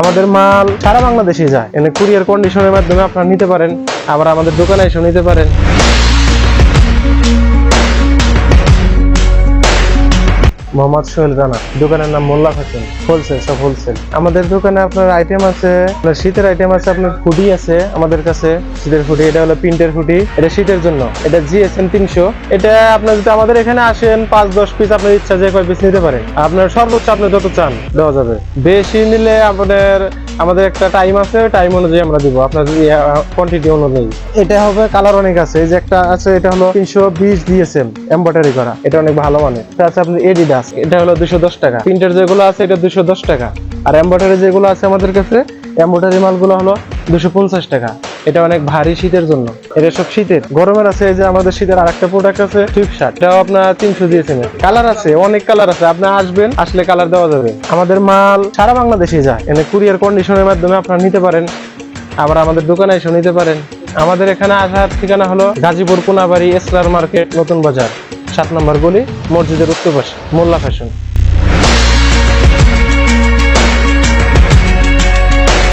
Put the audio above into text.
আমাদের মাল সারা বাংলাদেশে যায়, এনে কুরিয়ার কন্ডিশনের মাধ্যমে আপনারা নিতে পারেন, আবার আমাদের দোকানে এসে নিতে পারেন। মোহাম্মদ সোহেল রানা, দোকানের নাম মোল্লা ফ্যাশন, হোলসেল, সব হোলসেল। আমাদের দোকানে আপনার আইটেম আছে, শীতের আইটেম আছে, আপনার হুডি আছে আমাদের কাছে, শীতের হুডি। এটা হলো প্রিন্টের হুডি, এটা শীতের জন্য, এটা জিএসএম 300। এটা আপনার যদি আমাদের এখানে আসেন 5-10 পিস আপনার ইচ্ছা যে কয় পিস নিতে পারেন, আপনার সর্বোচ্চ আপনি যত চান দেওয়া যাবে। বেশি নিলে আমাদের একটা টাইম আছে, টাইম অনুযায়ী আমরা দিব, আপনার কোয়ান্টিটি অনুযায়ী। এটা হবে কালার অনেক আছে, এই যে একটা আছে, এটা হলো 320 জিএসএম এমব্রয়ডারি করা, এটা অনেক ভালো মানের। এটা আছে আপনার এডিডাস, এটা হলো 210 টাকা। প্রিন্টের যেগুলো আছে এটা 210 টাকা। আর এমব্রয়ডারি যেগুলো আছে আমাদের কাছে, এমব্রয়ডারি মালগুলো হলো 250 টাকা। এটা অনেক ভারী শীতের জন্য, এটা সব শীতের। গরমের আছে, এই যে আমাদের শীতের আরেকটা প্রোডাক্ট আছে সুইপ শার্ট, এটাও আপনার 300 দিয়েছেন। কালার আছে, অনেক কালার আছে, আপনি আসবেন, আসলে কালার দেওয়া যাবে। আমাদের মাল সারা বাংলাদেশে যায়, এনে কুরিয়ার কন্ডিশনের মাধ্যমে আপনারা নিতে পারেন, আবার আমাদের দোকানে এসে নিতে পারেন। আমাদের এখানে আসার ঠিকানা হলো গাজীপুর কোনাবাড়ি এসরার মার্কেট, নতুন বাজার, 7 নম্বর গলি, মসজিদের উত্তর পাশে, মোল্লা ফ্যাশন।